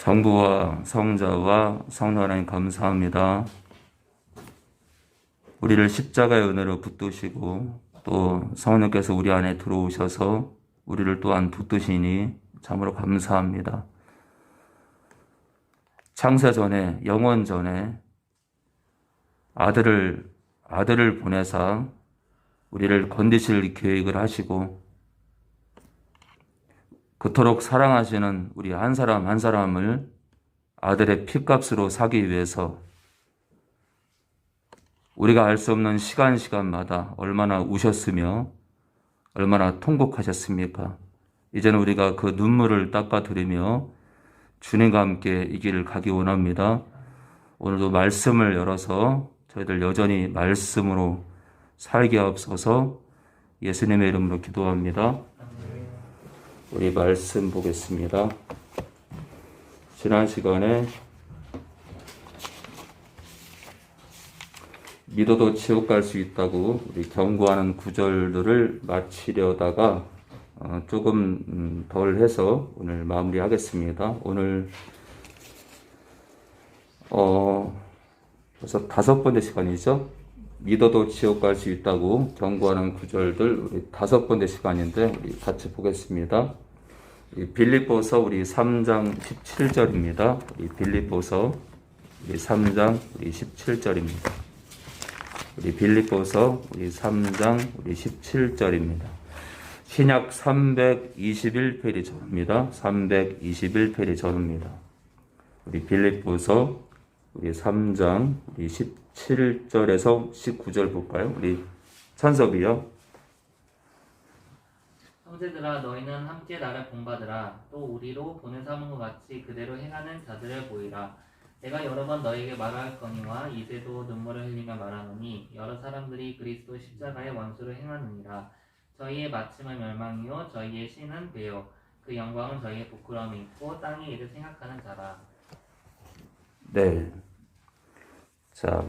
성부와 성자와 성령 하나님 감사합니다. 우리를 십자가의 은혜로 붙드시고 또 성령께서 우리 안에 들어오셔서 우리를 또한 붙드시니 참으로 감사합니다. 창세 전에 영원 전에 아들을 보내사 우리를 건지실 계획을 하시고 그토록 사랑하시는 우리 한 사람 한 사람을 아들의 핏값으로 사기 위해서 우리가 알 수 없는 시간마다 얼마나 우셨으며 얼마나 통곡하셨습니까? 이제는 우리가 그 눈물을 닦아드리며 주님과 함께 이 길을 가기 원합니다. 오늘도 말씀을 열어서 저희들 여전히 말씀으로 살게 하옵소서. 예수님의 이름으로 기도합니다. 우리 말씀 보겠습니다. 지난 시간에 믿어도 지옥 갈 수 있다고 우리 경고하는 구절들을 마치려다가 조금 덜 해서 오늘 마무리하겠습니다. 오늘 벌써 5번째 시간이죠. 믿어도 지옥 갈 수 있다고 경고하는 구절들 우리 5번째 시간인데 우리 같이 보겠습니다. 빌립보서 우리 3장 17절입니다. 우리 빌립보서 우리 3장 우리 17절입니다. 우리 빌립보서 우리 3장 우리 17절입니다. 신약 321페이지입니다. 321페이지입니다. 우리 빌립보서 우리 3장 우리 17절에서 19절 볼까요? 우리 찬섭이요. 형제들아 너희는 함께 나를 본받으라. 또 우리로 본을 삼은 것 같이 그대로 행하는 자들을 보이라. 내가 여러 번 너에게 말하였거니와 이제도 눈물을 흘리며 말하노니 여러 사람들이 그리스도 십자가의 원수를 행하느니라. 저희의 마침은 멸망이요 저희의 신은 배요 그 영광은 저희의 부끄러움이 있고 땅이 이를 생각하는 자라. 네. 자,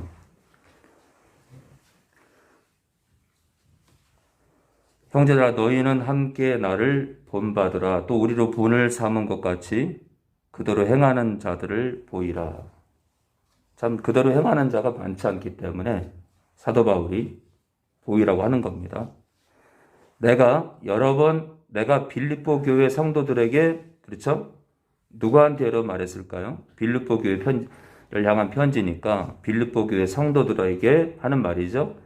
형제들아 너희는 함께 나를 본받으라. 또 우리로 본을 삼은 것 같이 그대로 행하는 자들을 보이라. 참 그대로 행하는 자가 많지 않기 때문에 사도 바울이 보이라고 하는 겁니다. 내가 빌립보 교회 성도들에게, 그렇죠? 누구한테로 말했을까요? 빌립보 교회를 향한 편지니까 빌립보 교회 성도들에게 하는 말이죠.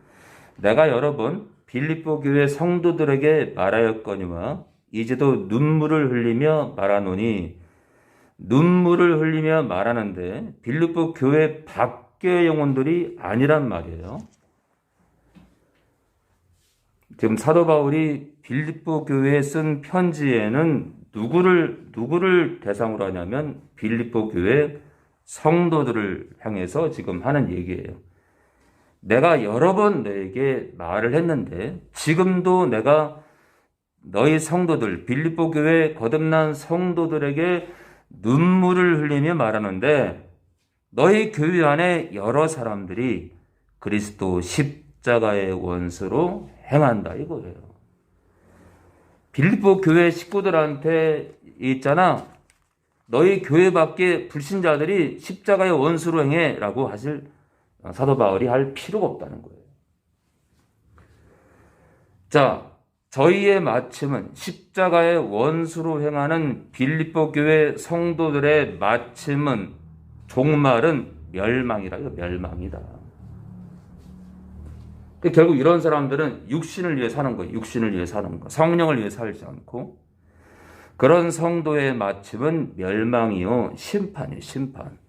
내가 여러 번 빌립보 교회 성도들에게 말하였거니와 이제도 눈물을 흘리며 말하노니, 눈물을 흘리며 말하는데 빌립보 교회 밖의 영혼들이 아니란 말이에요. 지금 사도 바울이 빌립보 교회에 쓴 편지에는 누구를 대상으로 하냐면 빌립보 교회 성도들을 향해서 지금 하는 얘기예요. 내가 여러 번 너에게 말을 했는데 지금도 내가 너희 성도들, 빌립보 교회 거듭난 성도들에게 눈물을 흘리며 말하는데 너희 교회 안에 여러 사람들이 그리스도 십자가의 원수로 행한다 이거예요. 빌립보 교회 식구들한테 있잖아. 너희 교회 밖에 불신자들이 십자가의 원수로 행해라고 하실 사도 바울이 할 필요가 없다는 거예요. 자, 저희의 마침은 십자가의 원수로 행하는 빌립보 교회 성도들의 마침은 종말은 멸망이라. 이거 멸망이다. 결국 이런 사람들은 육신을 위해 사는 거예요. 육신을 위해 사는 거. 성령을 위해 살지 않고. 그런 성도의 마침은 멸망이요 심판이에요. 심판.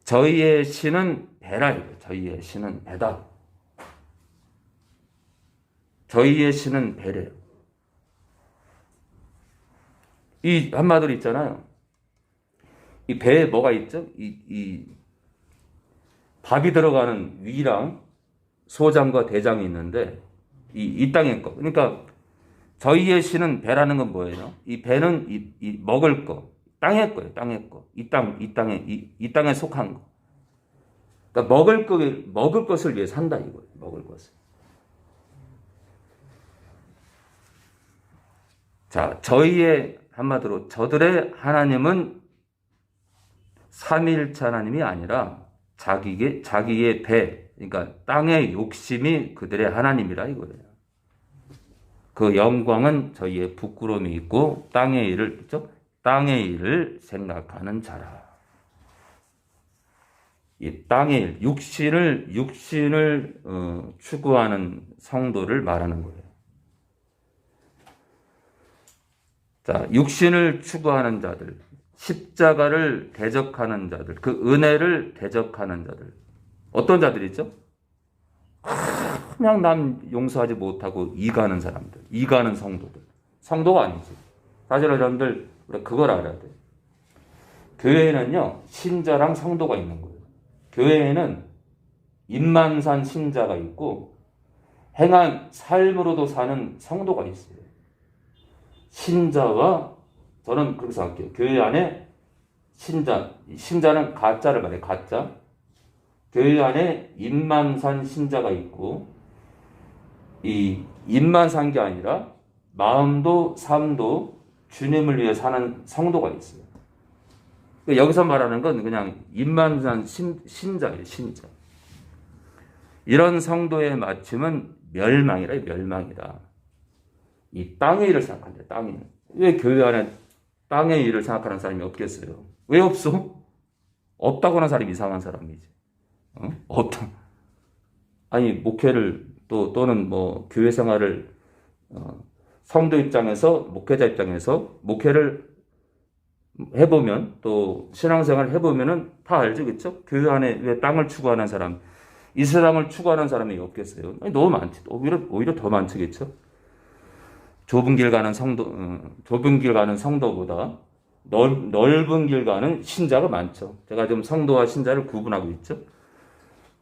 저희의 신은 배라. 저희의 신은 배다. 저희의 신은 배래요. 이 한마디로 있잖아요. 이 배에 뭐가 있죠? 이 밥이 들어가는 위랑 소장과 대장이 있는데 이 땅의 거. 그러니까 저희의 신은 배라는 건 뭐예요? 이 배는 이 먹을 거, 땅의 거예요. 땅의 거. 이 땅에 속한 거. 그러니까 먹을 것을 위해 산다 이거예요. 먹을 것을. 자, 한마디로 저들의 하나님은 삼일체 하나님이 아니라 자기의 배, 그러니까 땅의 욕심이 그들의 하나님이라 이거예요. 그 영광은 저희의 부끄러움이 있고 땅의 일을 그죠? 땅의 일을 생각하는 자라. 이 땅의 일, 육신을 추구하는 성도를 말하는 거예요. 자, 육신을 추구하는 자들, 십자가를 대적하는 자들, 그 은혜를 대적하는 자들. 어떤 자들이죠? 그냥 남 용서하지 못하고 이가는 사람들, 이가는 성도들. 성도가 아니지. 사실 여러분들 우리가 그걸 알아야 돼. 교회에는요, 신자랑 성도가 있는 거예요. 교회에는 입만 산 신자가 있고 행한 삶으로도 사는 성도가 있어요. 신자와 저는 그렇게 생각해요. 교회 안에 신자는 가짜를 말해요. 가짜. 교회 안에 입만 산 신자가 있고 이 입만 산 게 아니라 마음도 삶도 주님을 위해 사는 성도가 있어요. 여기서 말하는 건 그냥 입만 산 신자예요. 신자. 이런 성도의 마침은 멸망이라 멸망이다. 이 땅의 일을 생각한대. 땅의 일. 왜 교회 안에 땅의 일을 생각하는 사람이 없겠어요? 왜 없어? 없다고 하는 사람이 이상한 사람이지. 없다. 아니 목회를 또는 뭐 교회 생활을 성도 입장에서 목회자 입장에서 목회를 해보면 또 신앙생활을 해보면은 다 알죠, 그렇죠? 교회 안에 왜 땅을 추구하는 사람, 이 세상을 추구하는 사람이 없겠어요? 아니, 너무 많지. 오히려 더 많지겠죠? 좁은 길 가는 성도보다 넓은 길 가는 신자가 많죠. 제가 지금 성도와 신자를 구분하고 있죠.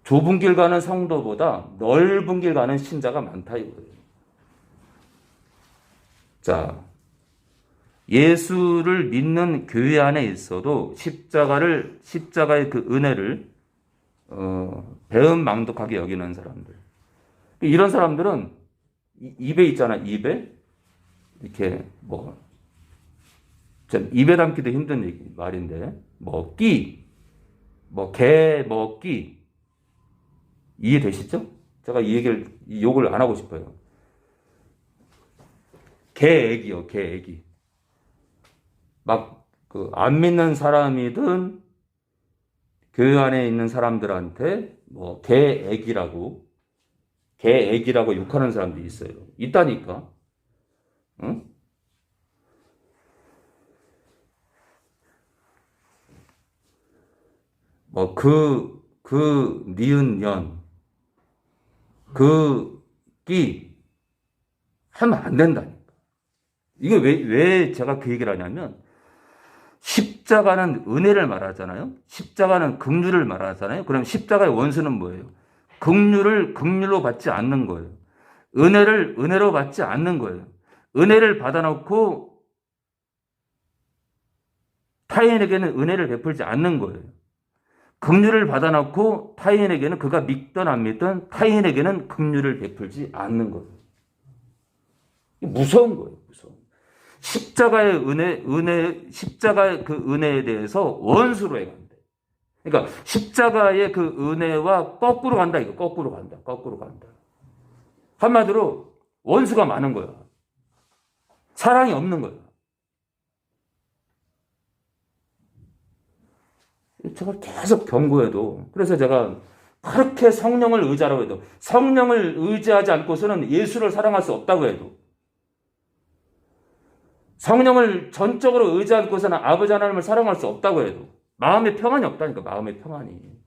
좁은 길 가는 성도보다 넓은 길 가는 신자가 많다 이거예요. 자, 예수를 믿는 교회 안에 있어도 십자가의 그 은혜를 배은망덕하게 여기는 사람들. 이런 사람들은 입에 있잖아, 입에 이렇게 입에 담기도 힘든 말인데 개 먹기 이해되시죠? 제가 이 욕을 안 하고 싶어요. 개애기요, 개애기. 안 믿는 사람이든 교회 안에 있는 사람들한테 개애기라고 욕하는 사람들이 있어요. 있다니까. 응? 니은 년, 끼 하면 안 된다니까. 이게 왜 제가 그 얘기를 하냐면, 십자가는 은혜를 말하잖아요. 십자가는 긍휼을 말하잖아요. 그럼 십자가의 원수는 뭐예요? 긍휼로 받지 않는 거예요. 은혜를 은혜로 받지 않는 거예요. 은혜를 받아놓고 타인에게는 은혜를 베풀지 않는 거예요. 긍휼을 받아놓고 타인에게는 그가 믿든 안 믿든 타인에게는 긍휼을 베풀지 않는 거예요. 무서운 거예요. 무서운. 십자가의 십자가의 그 은혜에 대해서 원수로 해간대. 그러니까 십자가의 그 은혜와 거꾸로 간다. 이거 거꾸로 간다. 한마디로 원수가 많은 거야. 사랑이 없는 거야. 제가 계속 경고해도, 그래서 제가 그렇게 성령을 의지하라고 해도, 성령을 의지하지 않고서는 예수를 사랑할 수 없다고 해도, 성령을 전적으로 의지하지 않고서는 아버지 하나님을 사랑할 수 없다고 해도, 마음의 평안이 없다니까, 마음의 평안이.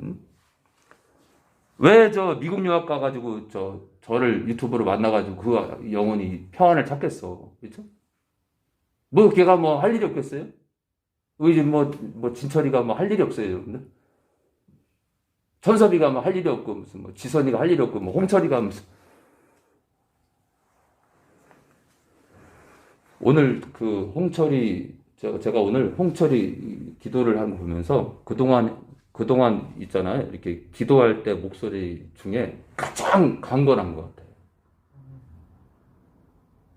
응? 왜 미국 유학 가가지고 저를 유튜브로 만나가지고 그 영혼이 평안을 찾겠어. 그렇죠? 걔가 할 일이 없겠어요? 이제 진철이가 할 일이 없어요, 여러분들. 천섭이가 할 일이 없고, 무슨 지선이가 할 일이 없고, 홍철이가 무슨. 오늘 제가 오늘 홍철이 기도를 한 거 보면서 그동안 있잖아요. 이렇게 기도할 때 목소리 중에 가장 강건한 것 같아요.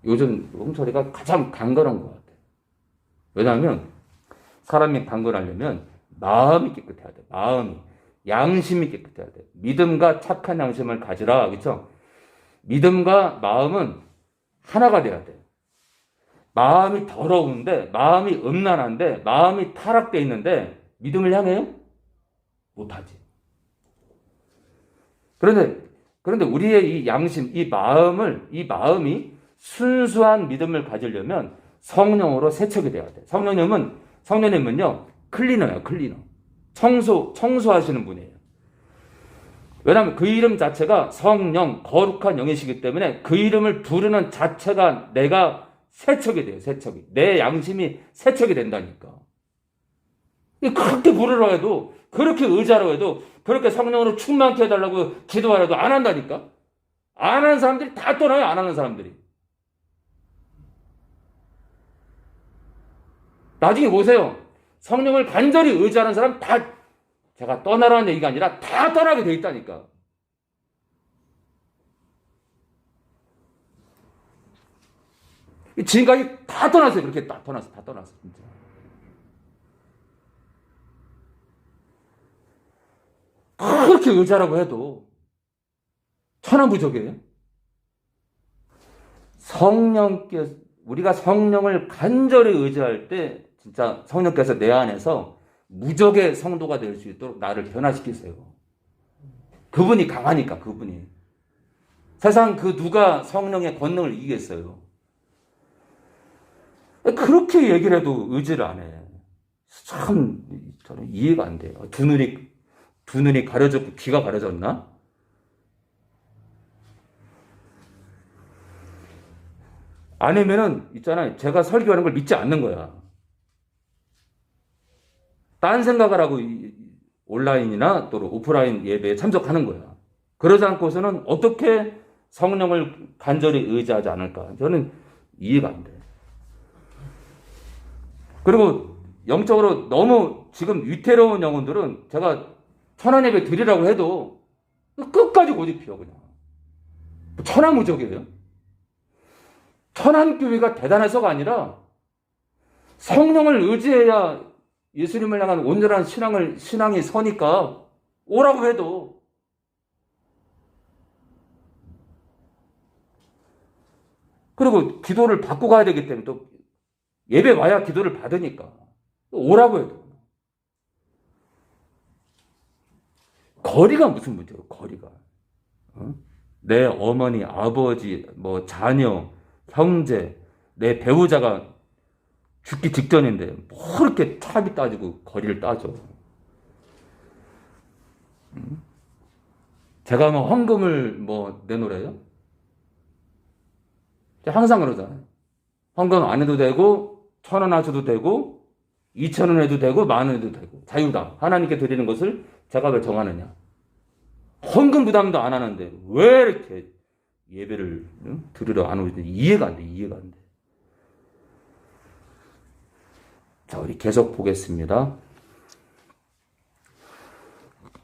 요즘 홍철이가 가장 강건한 것 같아요. 왜냐하면 사람이 강건하려면 마음이 깨끗해야 돼. 마음이. 양심이 깨끗해야 돼. 믿음과 착한 양심을 가지라. 그렇죠? 믿음과 마음은 하나가 돼야 돼. 마음이 더러운데, 마음이 음란한데, 마음이 타락되어 있는데 믿음을 향해요? 못하지. 그런데 우리의 이 양심, 이 마음이 순수한 믿음을 가지려면 성령으로 세척이 돼야 돼. 성령님은요, 클리너예요, 클리너. 청소하시는 분이에요. 왜냐하면 그 이름 자체가 성령, 거룩한 영이시기 때문에 그 이름을 부르는 자체가 내가 세척이 돼요, 세척이. 내 양심이 세척이 된다니까. 그렇게 부르라 해도, 그렇게 의지하라고 해도, 그렇게 성령으로 충만케 해달라고 기도하라도 안 한다니까? 안 하는 사람들이 다 떠나요, 안 하는 사람들이. 나중에 보세요. 성령을 간절히 의지하는 사람 다, 제가 떠나라는 얘기가 아니라 다 떠나게 돼 있다니까. 지금까지 다 떠났어요. 그렇게 다 떠났어, 진짜. 그렇게 의지하라고 해도 천하무적이에요. 우리가 성령을 간절히 의지할 때 진짜 성령께서 내 안에서 무적의 성도가 될 수 있도록 나를 변화시키세요. 그분이 강하니까, 그분이. 세상 그 누가 성령의 권능을 이기겠어요. 그렇게 얘기를 해도 의지를 안 해. 참 저는 이해가 안 돼요. 두 눈이 가려졌고 귀가 가려졌나? 아니면은 있잖아요. 제가 설교하는 걸 믿지 않는 거야. 딴 생각을 하고 온라인이나 또 오프라인 예배에 참석하는 거야. 그러지 않고서는 어떻게 성령을 간절히 의지하지 않을까? 저는 이해가 안 돼. 그리고 영적으로 너무 지금 위태로운 영혼들은 제가 천안예배 드리라고 해도 끝까지 고집피워 그냥. 천하무적이에요. 천안교회가 대단해서가 아니라 성령을 의지해야 예수님을 향한 온전한 신앙이 서니까 오라고 해도 그리고 기도를 받고 가야 되기 때문에 또 예배 와야 기도를 받으니까 오라고 해도 거리가 무슨 문제예요? 거리가. 내 어머니, 아버지, 자녀, 형제, 내 배우자가 죽기 직전인데 뭐 이렇게 차비 따지고 거리를 따져. 제가 헌금을 내놓으래요? 항상 그러잖아요. 헌금 안 해도 되고 1,000원 하셔도 되고 2,000원 해도 되고 10,000원 해도 되고 자유다. 하나님께 드리는 것을 제가 왜 정하느냐. 헌금 부담도 안 하는데 왜 이렇게 예배를 드리러 안 오지? 이해가 안 돼. 자, 우리 계속 보겠습니다.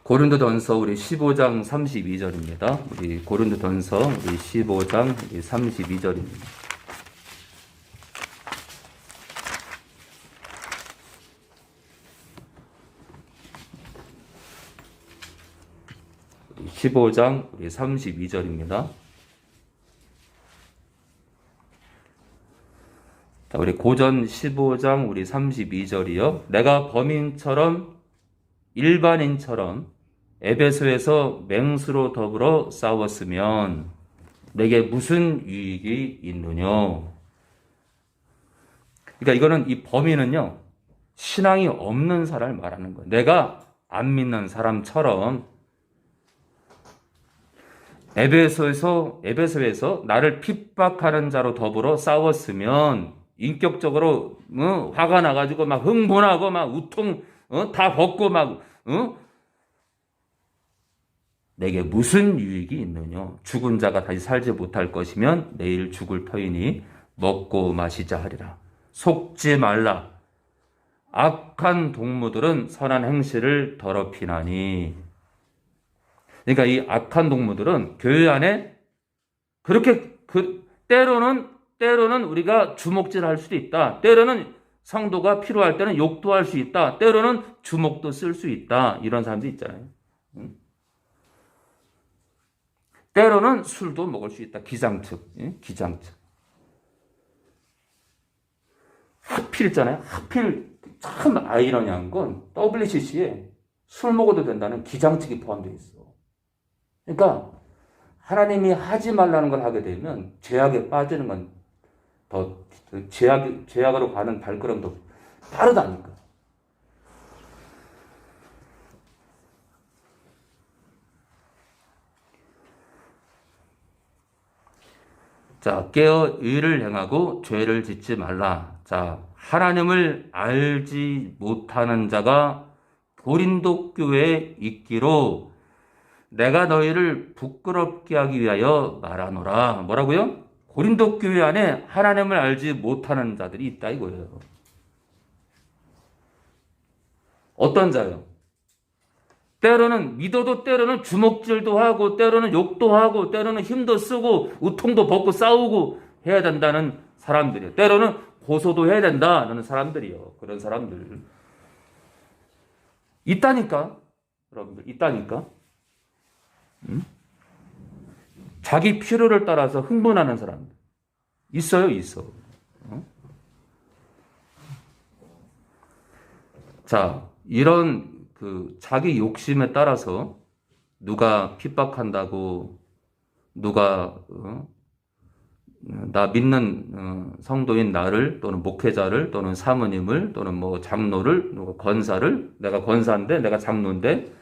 고린도전서 우리 15장 32절입니다. 우리 고린도전서 우리 15장 32절입니다. 우리 15장 우리 32절입니다. 자, 우리 고전 15장 우리 32절이요. 내가 범인처럼 일반인처럼 에베소에서 맹수로 더불어 싸웠으면 내게 무슨 유익이 있느냐. 그러니까 이거는 이 범인은요. 신앙이 없는 사람을 말하는 거예요. 내가 안 믿는 사람처럼 에베소에서 나를 핍박하는 자로 더불어 싸웠으면 인격적으로 화가 나가지고 막 흥분하고 막 우통 다 벗고 막 내게 무슨 유익이 있느냐. 죽은 자가 다시 살지 못할 것이면 내일 죽을 터이니 먹고 마시자 하리라. 속지 말라. 악한 동무들은 선한 행실을 더럽히나니. 그러니까 이 악한 동무들은 교회 안에 그렇게 때로는 우리가 주먹질할 수도 있다. 때로는 성도가 필요할 때는 욕도 할 수 있다. 때로는 주먹도 쓸 수 있다. 이런 사람도 있잖아요. 때로는 술도 먹을 수 있다. 기장특. 기장특. 하필 있잖아요. 하필 참 아이러니한 건 WCC에 술 먹어도 된다는 기장특이 포함되어 있어. 그러니까 하나님이 하지 말라는 걸 하게 되면 죄악에 빠지는 건 더 죄악으로 가는 발걸음도 빠르다니까. 자, 깨어 의를 행하고 죄를 짓지 말라. 자, 하나님을 알지 못하는 자가 고린도 교회에 있기로 내가 너희를 부끄럽게 하기 위하여 말하노라. 뭐라고요? 고린도 교회 안에 하나님을 알지 못하는 자들이 있다 이거예요. 어떤 자요? 때로는 믿어도 때로는 주먹질도 하고 때로는 욕도 하고 때로는 힘도 쓰고 우통도 벗고 싸우고 해야 된다는 사람들이에요. 때로는 고소도 해야 된다는 사람들이요. 그런 사람들 있다니까. 여러분들 있다니까. 자기 필요를 따라서 흥분하는 사람들 있어요, 있어. 자, 이런 그 자기 욕심에 따라서 누가 핍박한다고 누가 나 믿는 성도인 나를 또는 목회자를 또는 사모님을 또는 뭐 장로를 누가 권사를 내가 권사인데 내가 장로인데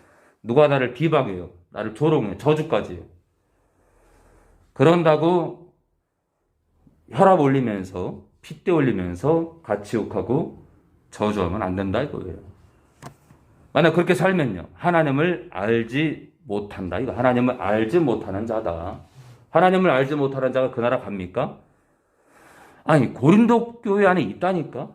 누가 나를 비방해요, 나를 조롱해, 저주까지 해요. 그런다고 혈압 올리면서 핏대 올리면서 같이 욕하고 저주하면 안 된다 이거예요. 만약 그렇게 살면요, 하나님을 알지 못한다. 이거 하나님을 알지 못하는 자다. 하나님을 알지 못하는 자가 그 나라 갑니까? 아니, 고린도 교회 안에 있다니까.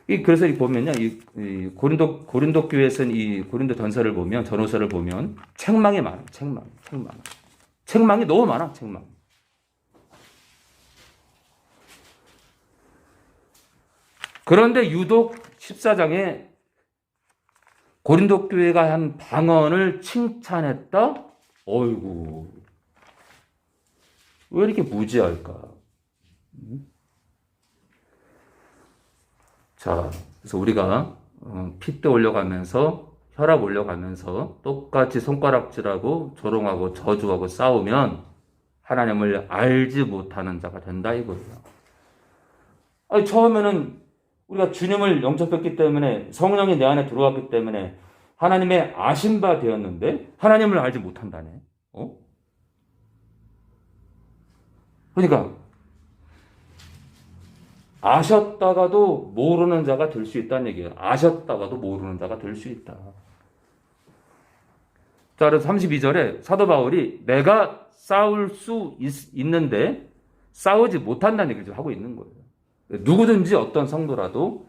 그래서 보면요, 이 고린도 교회에서는 이 고린도 전서를 보면, 전후서를 보면 책망이 많아. 책망이 너무 많아. 책망. 그런데 유독 14장에 고린도 교회가 한 방언을 칭찬했다? 어이구, 왜 이렇게 무지할까? 자, 그래서 우리가 핏대 올려가면서 혈압 올려가면서 똑같이 손가락질하고 조롱하고 저주하고 싸우면 하나님을 알지 못하는 자가 된다 이거예요. 아니, 처음에는 우리가 주님을 영접했기 때문에 성령이 내 안에 들어왔기 때문에 하나님의 아신 바 되었는데 하나님을 알지 못한다네. 그러니까 아셨다가도 모르는 자가 될 수 있다는 얘기예요. 아셨다가도 모르는 자가 될 수 있다. 자, 그래서 32절에 사도 바울이 내가 싸울 수 있는데 싸우지 못한다는 얘기를 하고 있는 거예요. 누구든지 어떤 성도라도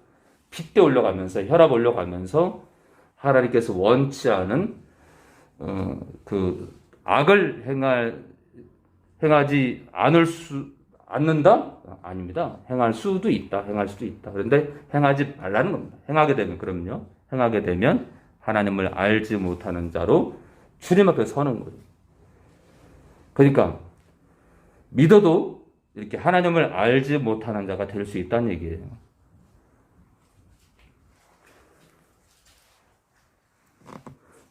핏대 올려가면서 혈압 올려가면서 하나님께서 원치 않은 그 악을 행하지 않는다? 아닙니다. 행할 수도 있다. 행할 수도 있다. 그런데 행하지 말라는 겁니다. 행하게 되면, 그럼요. 행하게 되면 하나님을 알지 못하는 자로 주님 앞에 서는 거예요. 그러니까 믿어도 이렇게 하나님을 알지 못하는 자가 될 수 있다는 얘기예요.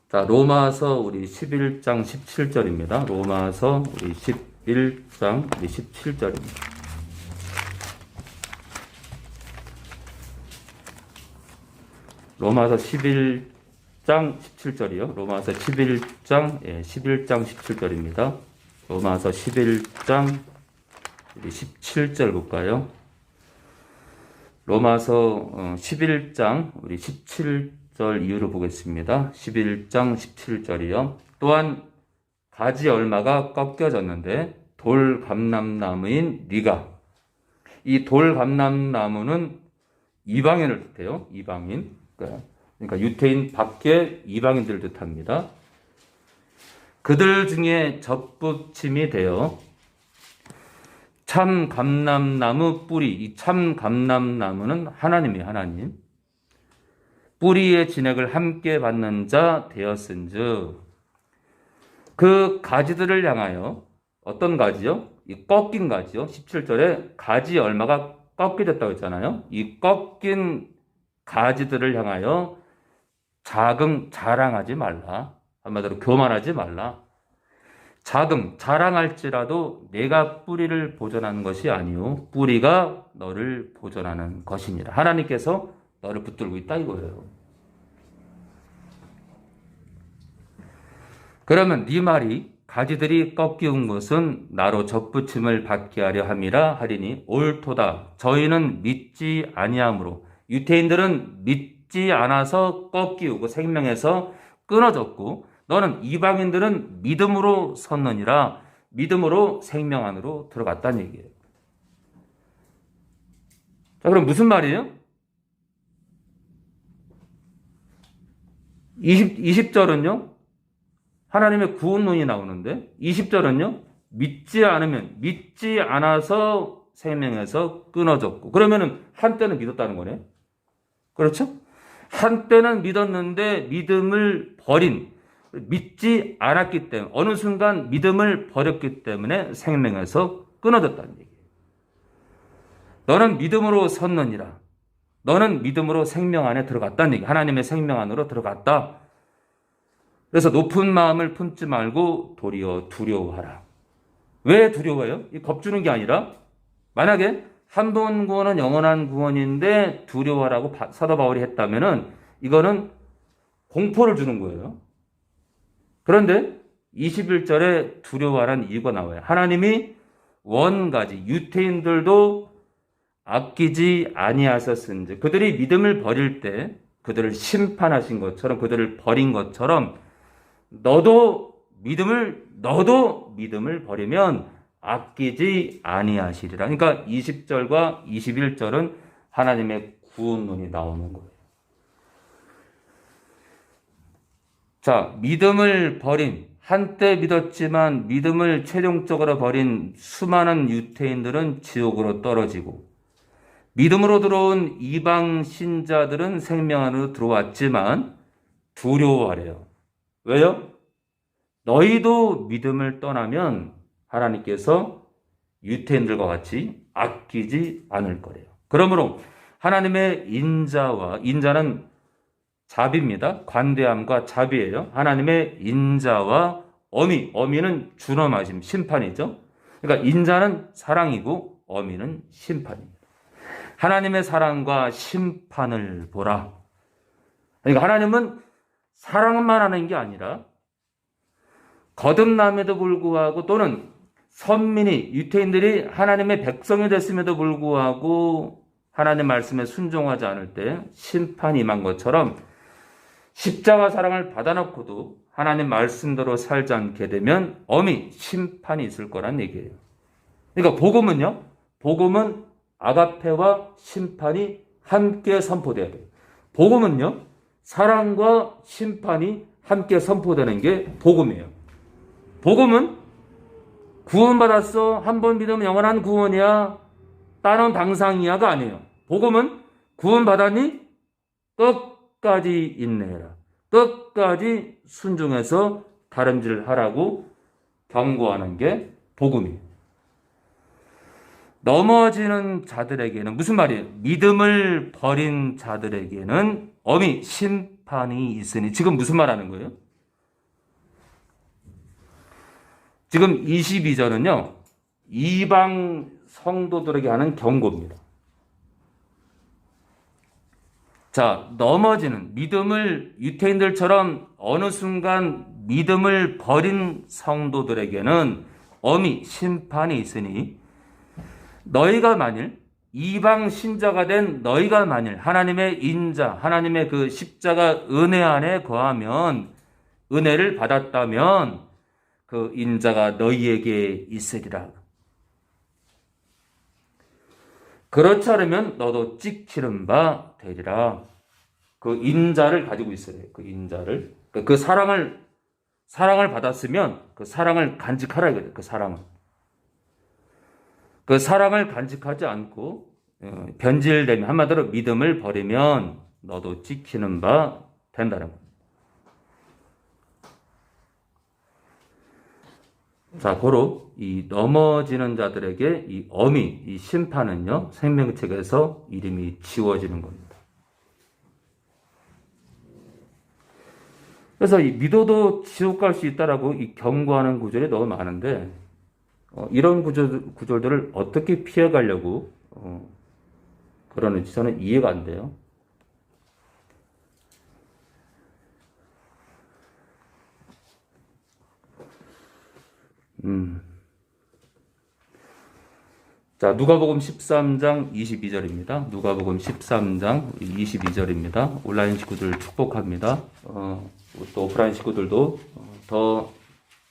자, 로마서 우리 11장 17절입니다. 로마서 우리 11장 우리 17절입니다. 로마서 11장 17절이요. 로마서 11장 17절입니다. 로마서 11장 우리 17절 볼까요? 로마서 11장 우리 17절 이유로 보겠습니다. 11장 17절이요. 또한 가지 얼마가 꺾여졌는데 돌 감람나무인 네가, 이 돌 감람나무는 이방인을 뜻해요. 이방인. 그러니까 유태인 밖에 이방인들을 뜻합니다. 그들 중에 접붙임이 되어 참 감람나무 뿌리, 이 참 감람나무는 하나님이에요, 하나님. 뿌리의 진액을 함께 받는 자 되었은즉 그 가지들을 향하여 어떤 가지요? 이 꺾인 가지요. 17절에 가지 얼마가 꺾여졌다고 했잖아요. 이 꺾인 가지들을 향하여 자랑하지 말라. 한마디로 교만하지 말라. 자랑할지라도 내가 뿌리를 보존하는 것이 아니요 뿌리가 너를 보존하는 것이니라. 하나님께서 너를 붙들고 있다 이거예요. 그러면 네 말이 가지들이 꺾이운 것은 나로 접붙임을 받게 하려 함이라 하리니 옳도다. 저희는 믿지 아니하므로 유대인들은 믿지 않아서 꺾이우고 생명에서 끊어졌고 너는 이방인들은 믿음으로 섰느니라. 믿음으로 생명 안으로 들어갔다는 얘기예요. 자, 그럼 무슨 말이에요? 20절은요? 하나님의 구원론이 나오는데 20절은요? 믿지 않아서 생명에서 끊어졌고 그러면은 한때는 믿었다는 거네. 그렇죠? 한때는 믿었는데 믿음을 믿지 않았기 때문에 어느 순간 믿음을 버렸기 때문에 생명에서 끊어졌다는 얘기예요. 너는 믿음으로 섰느니라. 너는 믿음으로 생명 안에 들어갔다는 얘기. 하나님의 생명 안으로 들어갔다. 그래서 높은 마음을 품지 말고 도리어 두려워하라. 왜 두려워해요? 겁주는 게 아니라 만약에 한 번 구원은 영원한 구원인데 두려워하라고 사도 바울이 했다면은 이거는 공포를 주는 거예요. 그런데 21절에 두려워하라는 이유가 나와요. 하나님이 원가지 유대인들도 아끼지 아니하셨은지 그들이 믿음을 버릴 때 그들을 심판하신 것처럼 그들을 버린 것처럼 너도 믿음을 버리면 아끼지 아니하시리라. 그러니까 20절과 21절은 하나님의 구원론이 나오는 거예요. 자, 믿음을 버린 한때 믿었지만 믿음을 최종적으로 버린 수많은 유대인들은 지옥으로 떨어지고 믿음으로 들어온 이방 신자들은 생명 안으로 들어왔지만 두려워하래요. 왜요? 너희도 믿음을 떠나면 하나님께서 유대인들과 같이 아끼지 않을 거래요. 그러므로 하나님의 인자는 자비입니다. 관대함과 자비예요. 하나님의 인자와 어미는 준엄하심, 심판이죠. 그러니까 인자는 사랑이고 어미는 심판입니다. 하나님의 사랑과 심판을 보라. 그러니까 하나님은 사랑만 하는 게 아니라 거듭남에도 불구하고 또는 선민이 유대인들이 하나님의 백성이 됐음에도 불구하고 하나님 말씀에 순종하지 않을 때 심판이 임한 것처럼 십자가 사랑을 받아놓고도 하나님 말씀대로 살지 않게 되면 심판이 있을 거란 얘기예요. 그러니까 복음은 아가페와 심판이 함께 선포돼야 돼요. 복음은요, 사랑과 심판이 함께 선포되는 게 복음이에요. 복음은 구원받았어. 한 번 믿으면 영원한 구원이야. 따놓은 당상이야가 아니에요. 복음은 구원받았니? 끝까지 인내해라. 끝까지 순종해서 다름질 하라고 경고하는 게 복음이에요. 넘어지는 자들에게는 무슨 말이에요? 믿음을 버린 자들에게는 심판이 있으니. 지금 무슨 말 하는 거예요? 지금 22절은요, 이방 성도들에게 하는 경고입니다. 자, 넘어지는 유대인들처럼 어느 순간 믿음을 버린 성도들에게는 심판이 있으니 너희가 만일 이방 신자가 된 너희가 만일 하나님의 인자, 하나님의 그 십자가 은혜 안에 거하면 은혜를 받았다면 그 인자가 너희에게 있으리라. 그렇지 않으면 너도 찍히는 바 되리라. 그 인자를 가지고 있어야 돼요. 그 인자를. 그 사랑을 받았으면 그 사랑을 간직하라 이거예요. 그 사랑을. 그 사랑을 간직하지 않고 변질되면, 한마디로 믿음을 버리면 너도 찍히는 바 된다는 거예요. 자, 고로 이 넘어지는 자들에게 이 어미, 이 심판은요, 생명책에서 이름이 지워지는 겁니다. 그래서 이 믿어도 지옥 갈 수 있다라고 이 경고하는 구절이 너무 많은데, 이런 구절들을 어떻게 피해가려고 그러는지 저는 이해가 안 돼요. 자, 누가복음 13장 22절입니다. 누가복음 13장 22절입니다. 온라인 식구들 축복합니다. 또 오프라인 식구들도 더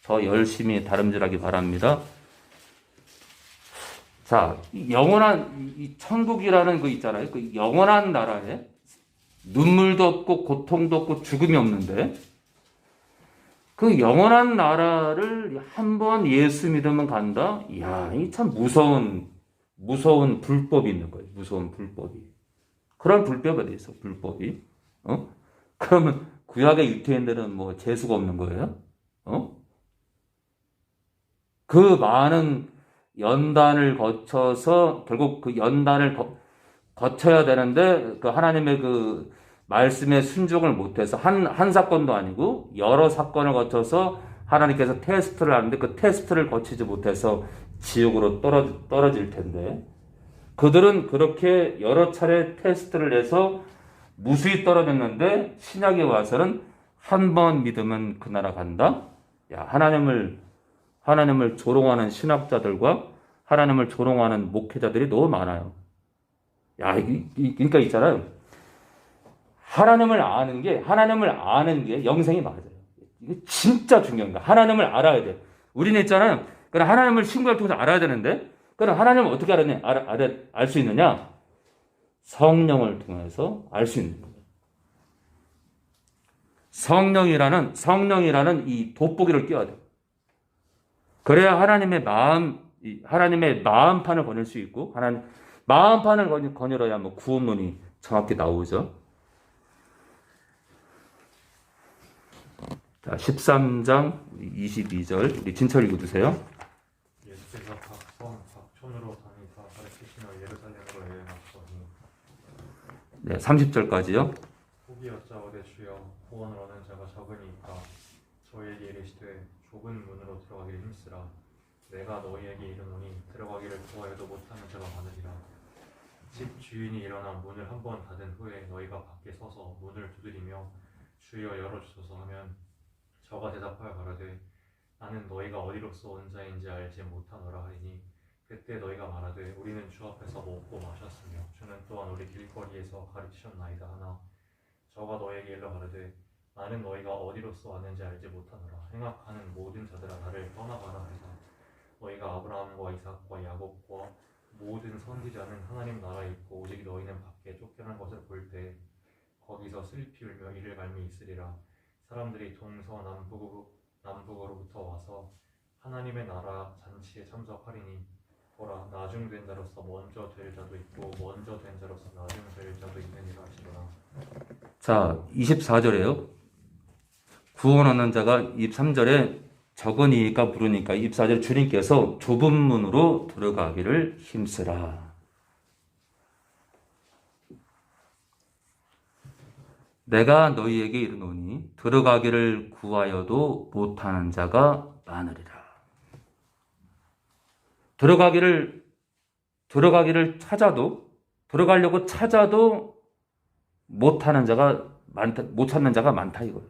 열심히 다름질하기 바랍니다. 자, 영원한 이 천국이라는 거 있잖아요. 그 영원한 나라에 눈물도 없고 고통도 없고 죽음이 없는데, 그 영원한 나라를 한번 예수 믿으면 간다? 이야, 이 참 무서운 불법이 있는 거예요. 무서운 불법이. 그런 불법이 어디 있어, 불법이? 그러면 구약의 유태인들은 뭐 재수가 없는 거예요? 그 많은 연단을 거쳐서 결국 그 연단을 거쳐야 되는데, 그 하나님의 그 말씀에 순종을 못해서 한 사건도 아니고 여러 사건을 거쳐서 하나님께서 테스트를 하는데 그 테스트를 거치지 못해서 지옥으로 떨어질 텐데, 그들은 그렇게 여러 차례 테스트를 해서 무수히 떨어졌는데 신약에 와서는 한 번 믿으면 그 나라 간다? 야, 하나님을 조롱하는 신학자들과 하나님을 조롱하는 목회자들이 너무 많아요. 야, 그러니까 있잖아요. 하나님을 아는 게 영생이 맞아요. 이게 진짜 중요한 거야. 하나님을 알아야 돼. 우리는 있잖아요. 그럼 하나님을 신구를 통해서 알아야 되는데, 그럼 하나님을 어떻게 알 수 있느냐? 성령을 통해서 알 수 있는 거예요. 성령이라는 이 돋보기를 띄워야 돼. 그래야 하나님의 마음판을 거닐 수 있고, 마음판을 거닐어야 뭐 구원론이 정확히 나오죠. 자, 13장 22절 우리 진철 읽어주세요. 예수께서 각촌으로 다니사 가르치시며 예루살렘으로 여행하시더니 네, 30절까지요. 후기 여짜오되 주여 구원을 얻는 자가 적으니까 저에게 이르시되 좁은 문으로 들어가기를 힘쓰라. 내가 너희에게 이르노니 들어가기를 구하여도 못하는 자가 많으리라. 집 주인이 일어나 문을 한 번 닫은 후에 너희가 밖에 서서 문을 두드리며 주여 열어주소서 하면 저가 대답하여 가라되 나는 너희가 어디로서 온 자인지 알지 못하노라 하리니 그때 너희가 말하되 우리는 주 앞에서 먹고 마셨으며 주는 또한 우리 길거리에서 가르치셨나이다 하나 저가 너희에게 일러 가라되 나는 너희가 어디로서 왔는지 알지 못하노라. 행악하는 모든 자들아 나를 떠나가라 하사 너희가 아브라함과 이삭과 야곱과 모든 선지자는 하나님 나라에 있고 오직 너희는 밖에 쫓겨난 것을 볼 때 거기서 슬피 울며 이를 갈미 있으리라. 사람들이 남북으로부터 와서 하나님의 나라 잔치에 참석하리니 보라 나중된 자로서 먼저 될 자도 있고 먼저 된 자로서 나중될 자도 있느니라 하시더라. 자, 24절에요. 구원 얻는 자가 23절에 적으니까 부르니까 24절에 주님께서 좁은 문으로 들어가기를 힘쓰라. 내가 너희에게 이르노니 들어가기를 구하여도 못하는 자가 많으리라. 들어가기를 들어가려고 찾아도 못 찾는 자가 많다 이거예요.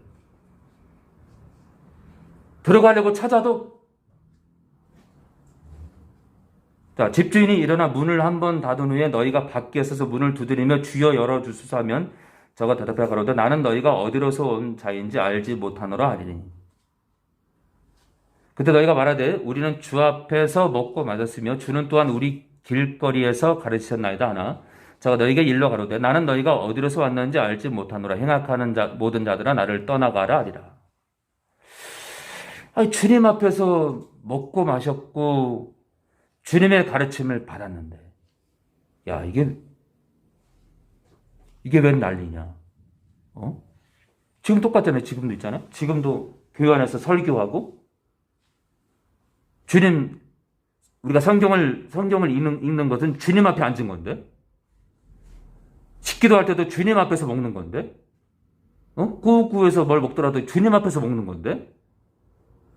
들어가려고 찾아도. 자, 집주인이 일어나 문을 한 번 닫은 후에 너희가 밖에 서서 문을 두드리며 주여 열어주소서 하면 저가 대답하여 가로되 나는 너희가 어디로서 온 자인지 알지 못하노라 하리니. 그때 너희가 말하되 우리는 주 앞에서 먹고 마셨으며 주는 또한 우리 길거리에서 가르치셨나이다 하나 저가 너희에게 일러 가로되 나는 너희가 어디로서 왔는지 알지 못하노라. 행악하는 모든 자들아 나를 떠나가라 하리라. 아니, 주님 앞에서 먹고 마셨고 주님의 가르침을 받았는데, 야, 이게 웬 난리냐? 지금 똑같잖아요. 지금도 있잖아요. 지금도 교회 안에서 설교하고, 주님, 우리가 성경을 읽는 것은 주님 앞에 앉은 건데, 식기도 할 때도 주님 앞에서 먹는 건데, 꾸꾸에서 뭘 먹더라도 주님 앞에서 먹는 건데,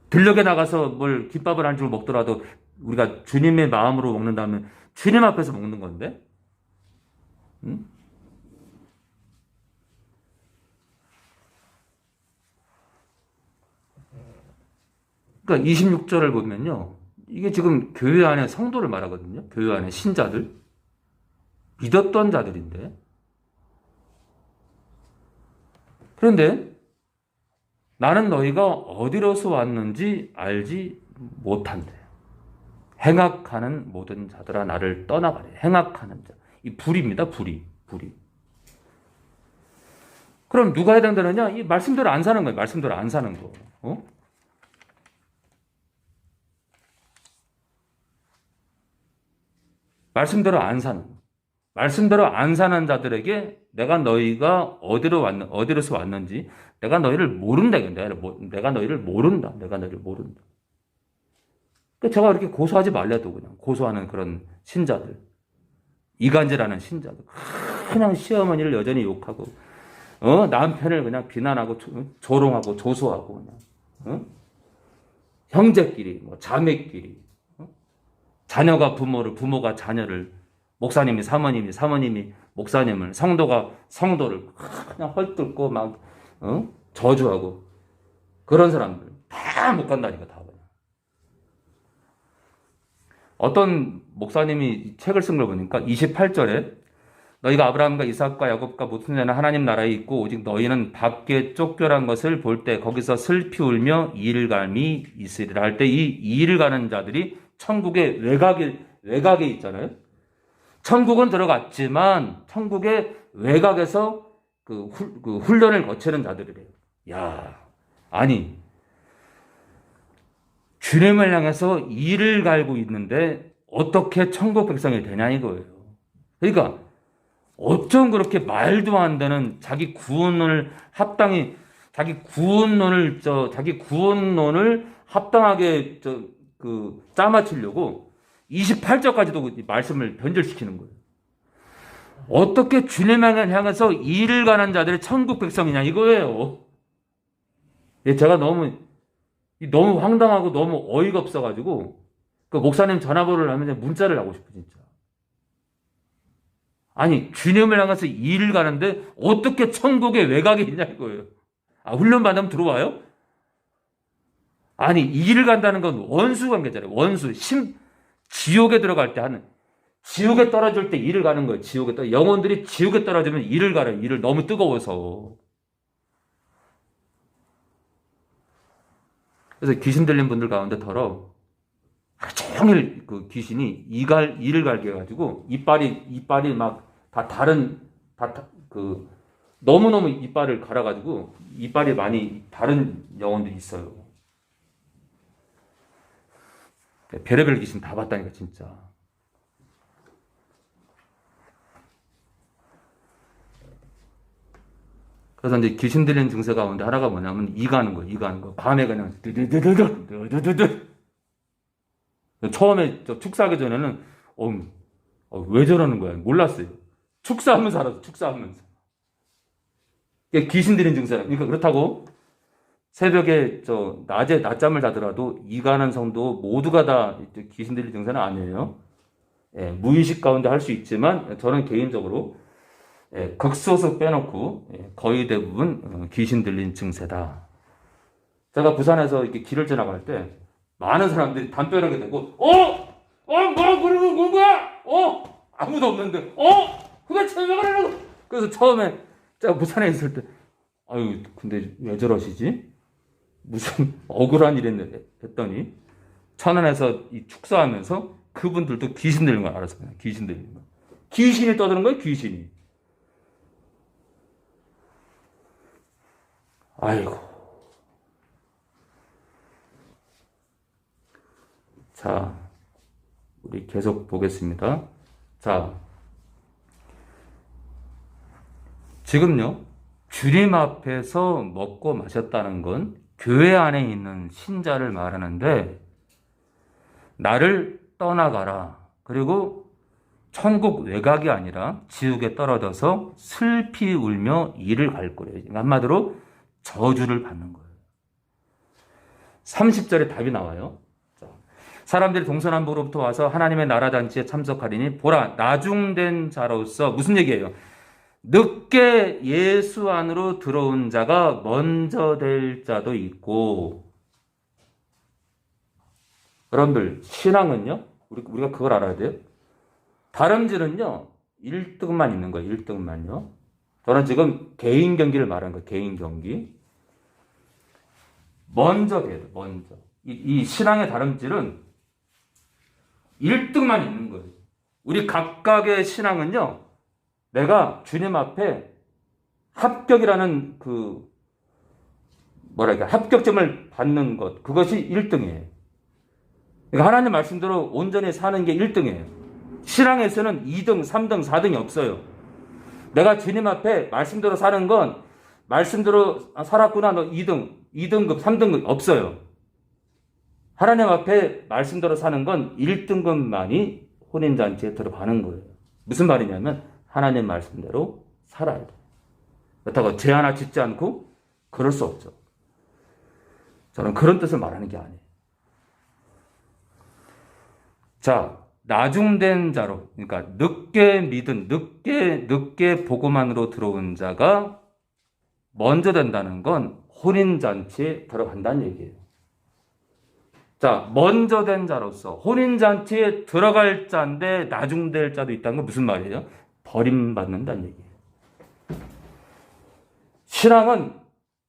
들녘에 나가서 뭘 김밥을 한 줄 먹더라도 우리가 주님의 마음으로 먹는다면 주님 앞에서 먹는 건데, 응? 그러니까 26절을 보면요. 이게 지금 교회 안에 성도를 말하거든요. 교회 안에 신자들. 믿었던 자들인데. 그런데 나는 너희가 어디로서 왔는지 알지 못한대. 행악하는 모든 자들아 나를 떠나가래. 행악하는 자. 이 불입니다. 불이. 그럼 누가 해당되느냐? 이 말씀대로 안 사는 거예요. 말씀대로 안 사는 거. 말씀대로 안 사는 자들에게 내가 너희가 어디로서 왔는지 내가 너희를 모른다. 내가 너희를 모른다. 그러니까 제가 이렇게 고소하지 말래도 그냥 고소하는 그런 신자들, 이간질하는 신자들, 그냥 시어머니를 여전히 욕하고, 남편을 그냥 비난하고 조롱하고 조소하고, 그냥, 형제끼리, 뭐 자매끼리, 자녀가 부모를, 부모가 자녀를, 목사님이 사모님이 목사님을, 성도가 성도를 그냥 헐뜯고 막 저주하고 그런 사람들 다 못 간다니까 다. 어떤 목사님이 책을 쓴 걸 보니까 28절에 너희가 아브라함과 이삭과 야곱과 모든 자는 하나님 나라에 있고 오직 너희는 밖에 쫓겨난 것을 볼 때 거기서 슬피 울며 이를 감이 있으리라 할 때 이 이를 가는 자들이 천국의 외곽에 있잖아요. 천국은 들어갔지만 천국의 외곽에서 그 훈련을 거치는 자들이래요. 야, 아니 주님을 향해서 이를 갈고 있는데 어떻게 천국 백성이 되냐 이거예요. 그러니까 어쩜 그렇게 말도 안 되는 자기 구원론을 합당하게 짜맞추려고 28절까지도 말씀을 변절시키는 거예요. 어떻게 주님을 향해서 이를 가는 자들이 천국 백성이냐 이거예요. 제가 너무 황당하고 너무 어이가 없어가지고 그 목사님 전화번호를 하면 문자를 하고 싶어 진짜. 아니 주님을 향해서 일을 가는데 어떻게 천국의 외곽에 있냐 이거예요. 훈련 받으면 들어와요? 아니 일을 간다는 건 원수 관계잖아요. 원수 지옥에 들어갈 때 하는, 지옥에 떨어질 때 일을 가는 거예요. 영혼들이 지옥에 떨어지면 일을 가요. 일을 너무 뜨거워서. 그래서 귀신 들린 분들 가운데 더러 하루 종일 그 귀신이 이를 갈게 해가지고 이빨이 막 너무너무 이빨을 갈아가지고 이빨이 많이 다른 영혼들이 있어요. 별의별 귀신 다 봤다니까 진짜. 그래서 이제 귀신 들리는 증세 가운데 하나가 뭐냐면 이 가는 거. 밤에 그냥 드드드드 처음에 축사하기 전에는 왜 저러는 거야 몰랐어요. 축사하면서 알았어. 축사하면서. 귀신 들린 증세라. 그러니까 그렇다고 새벽에 낮에 낮잠을 자더라도 이 가는 성도 모두가 다 귀신 들린 증세는 아니에요. 무의식 가운데 할 수 있지만 저는 개인적으로 극소수 빼놓고 거의 대부분 귀신 들린 증세다. 제가 부산에서 이렇게 길을 지나갈 때 많은 사람들이 담벼락에 대고 뭐라고 그러는 건 거야? 아무도 없는데 도대체 왜 그러는 거야? 그래서 처음에 제가 부산에 있을 때 근데 왜 저러시지? 무슨 억울한 일 했더니 천안에서 이 축사하면서 그분들도 귀신 들린 걸 알았어요. 귀신 들린 거. 귀신이 떠드는 거예요. 귀신이. 아이고. 자, 우리 계속 보겠습니다. 자, 지금요, 주님 앞에서 먹고 마셨다는 건 교회 안에 있는 신자를 말하는데, 나를 떠나가라. 그리고 천국 외곽이 아니라 지옥에 떨어져서 슬피 울며 이를 갈 거래요. 한마디로 저주를 받는 거예요. 30절에 답이 나와요. 자, 사람들이 동서남북으로부터 와서 하나님의 나라 잔치에 참석하리니 보라, 나중된 자로서 무슨 얘기예요? 늦게 예수 안으로 들어온 자가 먼저 될 자도 있고. 여러분들, 신앙은요, 우리가 그걸 알아야 돼요. 다름질은요, 1등만 있는 거예요. 1등만요. 저는 지금 개인 경기를 말하는 거예요. 개인 경기. 먼저 돼야 돼요. 먼저. 이 신앙의 다름질은 1등만 있는 거예요. 우리 각각의 신앙은요, 내가 주님 앞에 합격이라는 합격점을 받는 것, 그것이 1등이에요. 그러니까 하나님 말씀대로 온전히 사는 게 1등이에요. 신앙에서는 2등, 3등, 4등이 없어요. 내가 주님 앞에 말씀대로 사는 건 말씀대로 살았구나, 너 2등급, 3등급 없어요. 하나님 앞에 말씀대로 사는 건 1등급만이 혼인잔치에 들어가는 거예요. 무슨 말이냐면 하나님 말씀대로 살아야 돼요. 그렇다고 죄 하나 짓지 않고 그럴 수 없죠. 저는 그런 뜻을 말하는 게 아니에요. 자, 나중된 자로, 그러니까 늦게 믿은, 늦게 복음안으로 들어온 자가 먼저 된다는 건 혼인잔치에 들어간다는 얘기예요. 자, 먼저 된 자로서 혼인잔치에 들어갈 자인데 나중될 자도 있다는 건 무슨 말이에요? 버림받는다는 얘기예요. 신앙은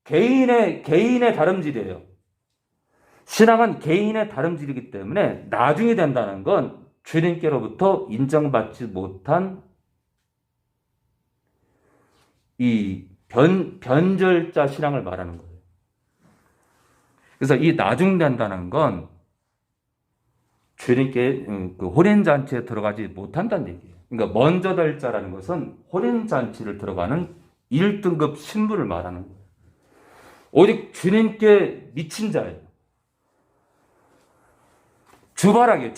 개인의 다름질이에요. 신앙은 개인의 다름질이기 때문에 나중이 된다는 건 주님께로부터 인정받지 못한 이 변절자 신앙을 말하는 거예요. 그래서 이 나중된다는 건 주님께 혼인잔치에 들어가지 못한다는 얘기예요. 그러니까 먼저 될 자라는 것은 혼인잔치를 들어가는 1등급 신분을 말하는 거예요. 오직 주님께 미친 자예요. 주바라기.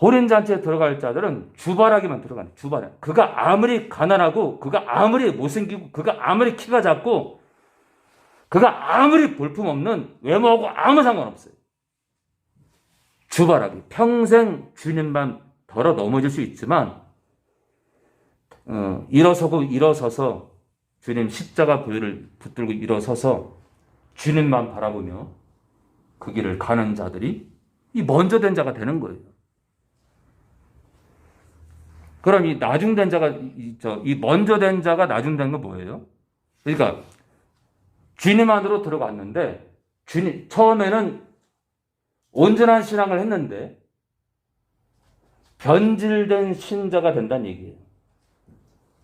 혼인잔치에 들어갈 자들은 주바라기만 들어가는 주바라기. 그가 아무리 가난하고, 그가 아무리 못생기고, 그가 아무리 키가 작고, 그가 아무리 볼품없는 외모하고 아무 상관없어요. 주바라기. 평생 주님만 덜어 넘어질 수 있지만, 일어서서 주님 십자가 보혈을 붙들고 일어서서 주님만 바라보며 그 길을 가는 자들이 이 먼저 된 자가 되는 거예요. 그럼 이 나중된 자가, 이 먼저 된 자가 나중된 건 뭐예요? 그러니까 주님 안으로 들어갔는데 처음에는 온전한 신앙을 했는데 변질된 신자가 된다는 얘기예요.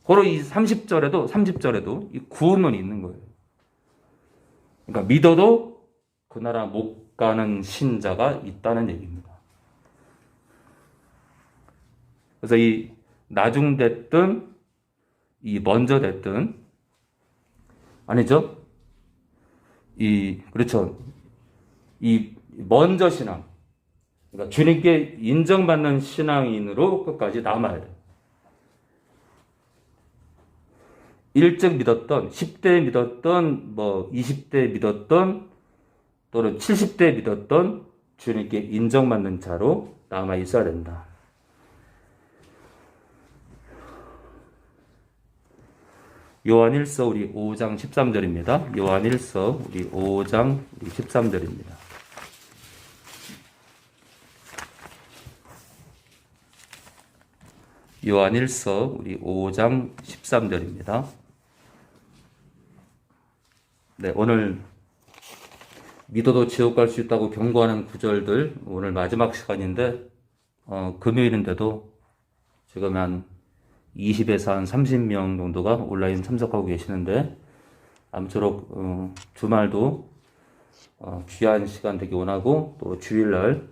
바로 이 30절에도 이 구원론이 있는 거예요. 그러니까 믿어도 그 나라 못 가는 신자가 있다는 얘기입니다. 그래서 이 나중됐든 이 먼저 됐든 아니죠. 그렇죠. 이 먼저 신앙. 그러니까 주님께 인정받는 신앙인으로 끝까지 남아야 돼요. 일찍 믿었던, 10대 믿었던, 20대 믿었던, 또는 70대 믿었던 주님께 인정받는 자로 남아 있어야 된다. 요한일서 우리 5장 13절입니다. 요한일서 우리 5장 우리 13절입니다. 요한일서 우리 5장 13절입니다. 네, 오늘 믿어도 지옥 갈 수 있다고 경고하는 구절들 오늘 마지막 시간인데 금요일인데도 지금 한 20에서 한 30명 정도가 온라인 참석하고 계시는데 아무쪼록 주말도 귀한 시간 되기 원하고 또 주일날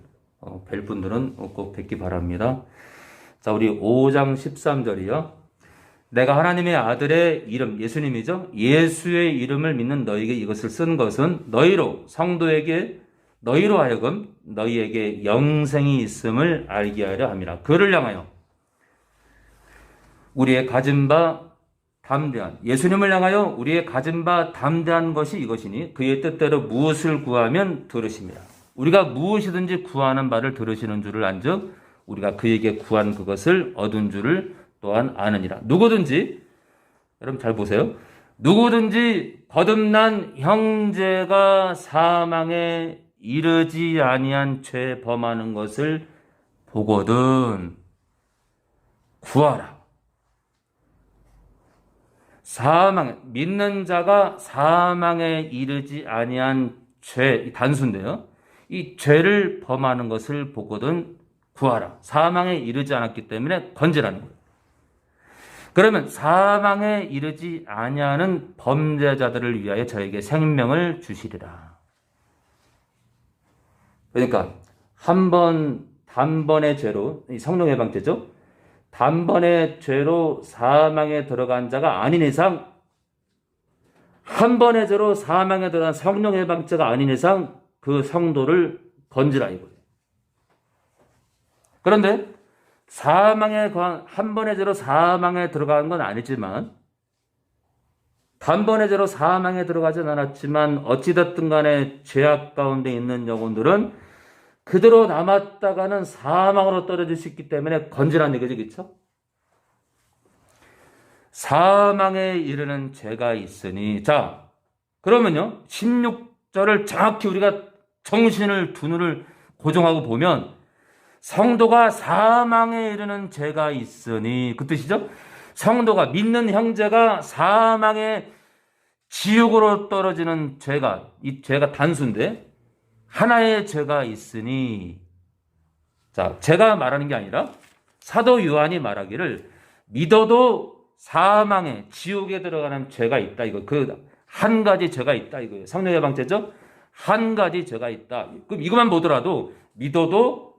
뵐 분들은 꼭 뵙기 바랍니다. 자, 우리 5장 13절이요. 내가 하나님의 아들의 이름, 예수님이죠. 예수의 이름을 믿는 너에게 이것을 쓴 것은 너희로 하여금 너희에게 영생이 있음을 알게 하려 함이라. 그를 향하여 우리의 가진 바 담대한, 예수님을 향하여 우리의 가진 바 담대한 것이 이것이니 그의 뜻대로 무엇을 구하면 들으십니다. 우리가 무엇이든지 구하는 바를 들으시는 줄을 안즉 우리가 그에게 구한 그것을 얻은 줄을 또한 아느니라. 누구든지, 여러분 잘 보세요. 누구든지 거듭난 형제가 사망에 이르지 아니한 죄 범하는 것을 보거든 구하라. 믿는 자가 사망에 이르지 아니한 죄, 단수인데요. 이 죄를 범하는 것을 보거든 구하라. 사망에 이르지 않았기 때문에 건지라는 거예요. 그러면 사망에 이르지 아니하는 범죄자들을 위하여 저에게 생명을 주시리라. 그러니까 단번의 죄로, 성령 해방죄죠. 단번의 죄로 사망에 들어간 자가 아닌 이상, 한 번의 죄로 사망에 들어간 성령 해방죄가 아닌 이상 그 성도를 건지라 이거예요. 그런데 한 번의 죄로 사망에 들어간 건 아니지만, 단번의 죄로 사망에 들어가진 않았지만 어찌됐든 간에 죄악 가운데 있는 영혼들은 그대로 남았다가는 사망으로 떨어질 수 있기 때문에 건지라는 얘기죠. 그렇죠? 사망에 이르는 죄가 있으니, 자, 그러면요 16절을 정확히 우리가 정신을 두 눈을 고정하고 보면 성도가 사망에 이르는 죄가 있으니, 그 뜻이죠. 성도가, 믿는 형제가 사망의 지옥으로 떨어지는 죄가, 이 죄가 단수인데 하나의 죄가 있으니, 자, 제가 말하는 게 아니라 사도 요한이 말하기를 믿어도 사망의 지옥에 들어가는 죄가 있다. 이거 그 한 가지 죄가 있다 이거예요. 성령 해방죄죠. 한 가지 죄가 있다. 그럼 이것만 보더라도 믿어도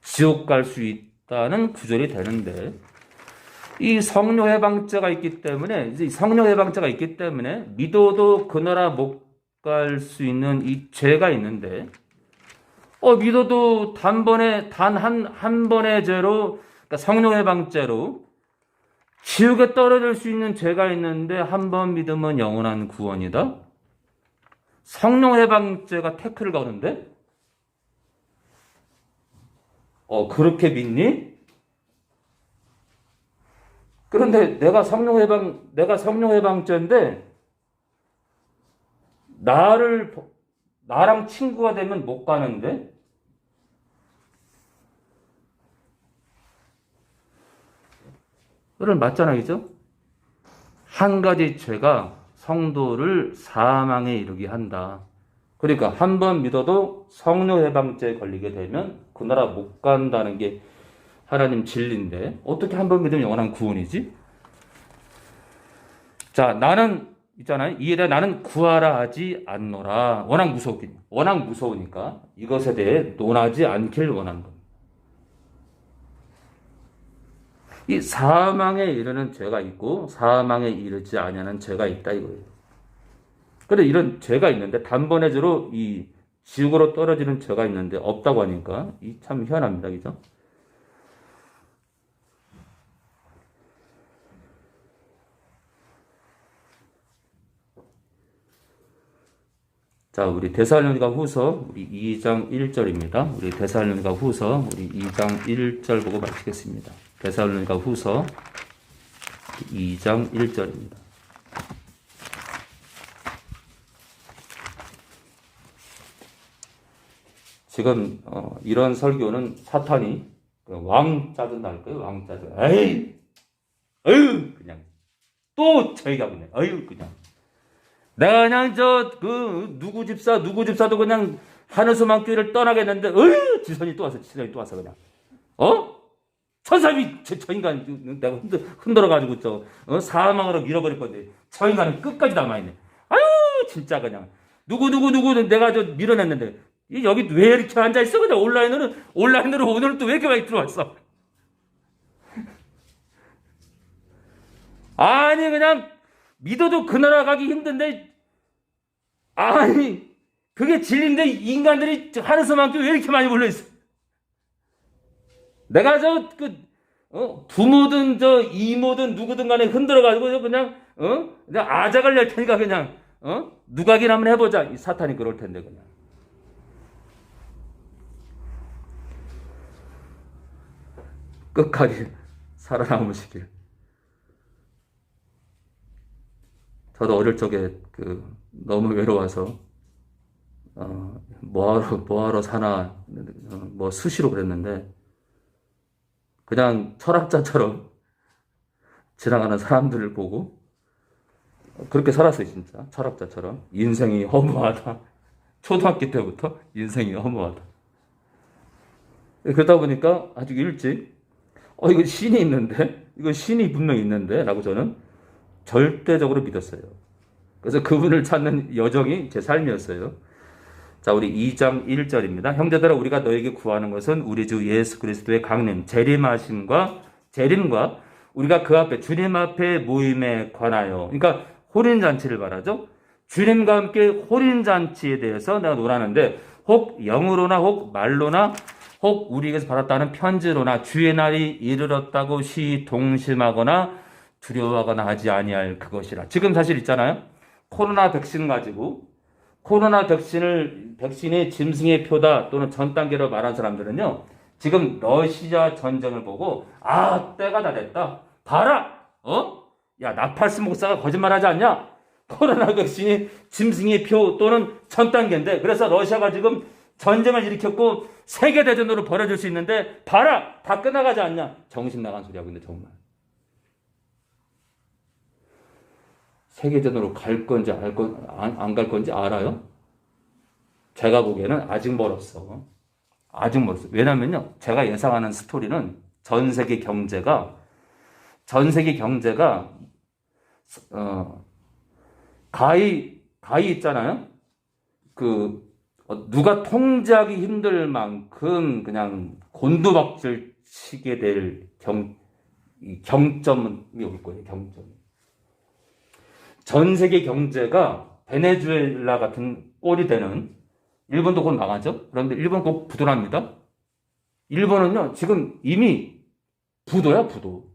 지옥 갈 수 있다는 구절이 되는데, 이 성령 해방죄가 있기 때문에, 이제 성령 해방죄가 있기 때문에 믿어도 그 나라 못 갈 수 있는 이 죄가 있는데, 믿어도 단 한 번의 죄로, 그러니까 성령 해방죄로 지옥에 떨어질 수 있는 죄가 있는데 한 번 믿으면 영원한 구원이다. 성령 해방죄가 태클을 거는데, 그렇게 믿니? 그런데 내가 성령 해방죄인데 나랑 친구가 되면 못 가는데? 그럼 맞잖아요, 그죠? 한 가지 죄가 성도를 사망에 이르게 한다. 그러니까 한 번 믿어도 성령 해방죄에 걸리게 되면 그 나라 못 간다는 게 하나님 진리인데 어떻게 한 번 믿으면 영원한 구원이지? 자, 나는 있잖아요. 이에 대해 나는 구하라 하지 않노라. 워낙 무서우니까 이것에 대해 논하지 않길 원하는 겁니다. 이 사망에 이르는 죄가 있고 사망에 이르지 아니하는 죄가 있다 이거예요. 그런데 이런 죄가 있는데 단번의 죄로 이 지옥으로 떨어지는 죄가 있는데 없다고 하니까 이 참 희한합니다. 그죠? 자, 우리 데살로니가 후서 우리 2장 1절입니다. 우리 데살로니가 후서 우리 2장 1절 보고 마치겠습니다. 데살로니가 후서 2장 1절입니다. 지금 이런 설교는 사탄이 왕 짜증 날 거예요. 왕 짜증. 에이, 그냥 또 저희가 그냥, 그냥. 내가 그냥 누구 집사도 그냥 하늘소망 교회를 떠나겠는데, 지선이 또 와서 그냥, 천사님이 저 인간 내가 흔들어가지고 사망으로 밀어버릴 건데, 저 인간은 끝까지 남아있네. 진짜 그냥, 누구 내가 저 밀어냈는데 여기 왜 이렇게 앉아 있어? 그냥 온라인으로 오늘은 또 왜 이렇게 많이 들어왔어? 아니 그냥 믿어도 그 나라 가기 힘든데 아니 그게 진리인데 인간들이 하늘서만큼 왜 이렇게 많이 몰려 있어? 내가 부모든 이모든 누구든 간에 흔들어가지고 그냥 아작을 낼 테니까 그냥 누가긴 한번 해보자. 이 사탄이 그럴 텐데 그냥. 끝까지 살아남으시길. 저도 어릴 적에 너무 외로워서 뭐하러 사나 뭐 수시로 그랬는데 그냥 철학자처럼 지나가는 사람들을 보고 그렇게 살았어요. 진짜 철학자처럼. 인생이 허무하다. 초등학교 때부터 인생이 허무하다. 그러다 보니까 아주 일찍 이거 신이 있는데, 이거 신이 분명히 있는데 라고 저는 절대적으로 믿었어요. 그래서 그분을 찾는 여정이 제 삶이었어요. 자, 우리 2장 1절입니다. 형제들아, 우리가 너에게 구하는 것은 우리 주 예수 그리스도의 강림, 재림과 우리가 그 앞에, 주님 앞에 모임에 관하여. 그러니까 혼인잔치를 말하죠. 주님과 함께 혼인잔치에 대해서 내가 논하는데, 혹 영으로나 혹 말로나 혹 우리에게서 받았다는 편지로나 주의 날이 이르렀다고 동심하거나 두려워하거나 하지 아니할 그것이라. 지금 사실 있잖아요. 코로나 백신 가지고 코로나 백신이 짐승의 표다 또는 전 단계로 말한 사람들은요. 지금 러시아 전쟁을 보고 때가 다 됐다. 봐라. 야, 나팔스 목사가 거짓말하지 않냐? 코로나 백신이 짐승의 표 또는 전 단계인데 그래서 러시아가 지금 전쟁을 일으켰고 세계대전으로 벌어질 수 있는데 봐라! 다 끝나가지 않냐? 정신 나간 소리 하고 있는데 정말. 세계대전으로 갈 건지 안 갈 건지 알아요? 제가 보기에는 아직 멀었어. 아직 멀었어. 왜냐면요. 제가 예상하는 스토리는 전 세계 경제가 가히 있잖아요. 누가 통제하기 힘들 만큼 그냥 곤두박질 치게 될 경점이 올 거예요. 경점. 전 세계 경제가 베네수엘라 같은 꼴이 되는 일본도 곧 망하죠. 그런데 일본 꼭 부도납니다. 일본은요 지금 이미 부도야 부도.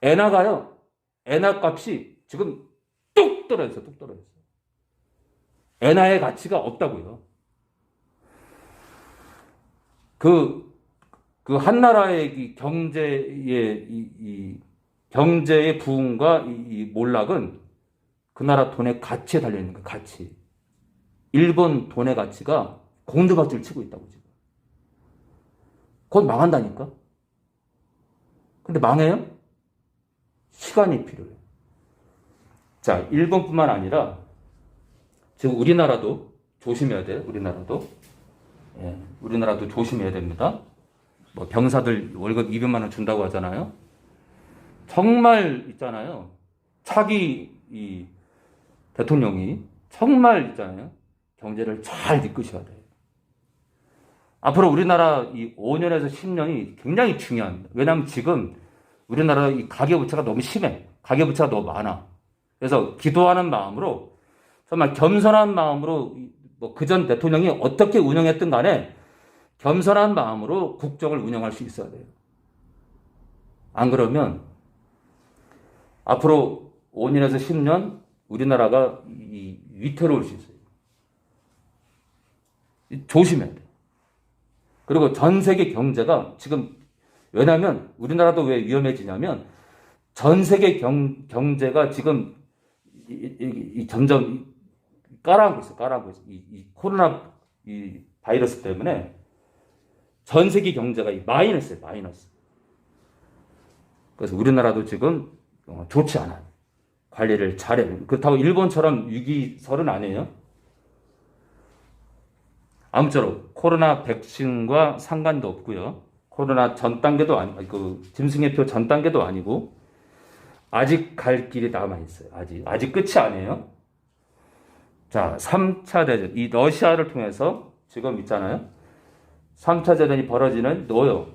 엔화가요. 엔화 값이 지금 뚝 떨어졌어요. 뚝 떨어졌어요. 엔화의 가치가 없다고요. 한 나라의 이 경제의 부흥과 이 몰락은 그 나라 돈의 가치에 달려있는 거예요. 가치. 일본 돈의 가치가 공두박질 치고 있다고 지금. 곧 망한다니까. 근데 망해요? 시간이 필요해요. 자, 일본뿐만 아니라 지금 우리나라도 조심해야 돼요. 우리나라도 조심해야 됩니다. 뭐 병사들 월급 200만 원 준다고 하잖아요. 정말 있잖아요. 차기 이 대통령이 정말 있잖아요. 경제를 잘 이끄셔야 돼요. 앞으로 우리나라 이 5년에서 10년이 굉장히 중요합니다. 왜냐하면 지금 우리나라 이 가계부채가 너무 심해. 가계부채가 너무 많아. 그래서 기도하는 마음으로 정말 겸손한 마음으로 뭐 그전 대통령이 어떻게 운영했든 간에 겸손한 마음으로 국정을 운영할 수 있어야 돼요. 안 그러면 앞으로 5년에서 10년 우리나라가 위태로울 수 있어요. 조심해야 돼요. 그리고 전 세계 경제가 지금 왜냐하면 우리나라도 왜 위험해지냐면 전 세계 경제가 지금 점점 깔아앉고 있어. 이 코로나 바이러스 때문에 전 세계 경제가 마이너스예요. 마이너스. 그래서 우리나라도 지금 좋지 않아요. 관리를 잘해요. 그렇다고 일본처럼 위기설은 아니에요. 아무쪼록 코로나 백신과 상관도 없고요. 코로나 전 단계도 아니고 짐승의표 전 단계도 아니고 아직 갈 길이 남아 있어요. 아직 끝이 아니에요. 자, 3차 대전. 이 러시아를 통해서 지금 있잖아요. 3차 대전이 벌어지는 노요.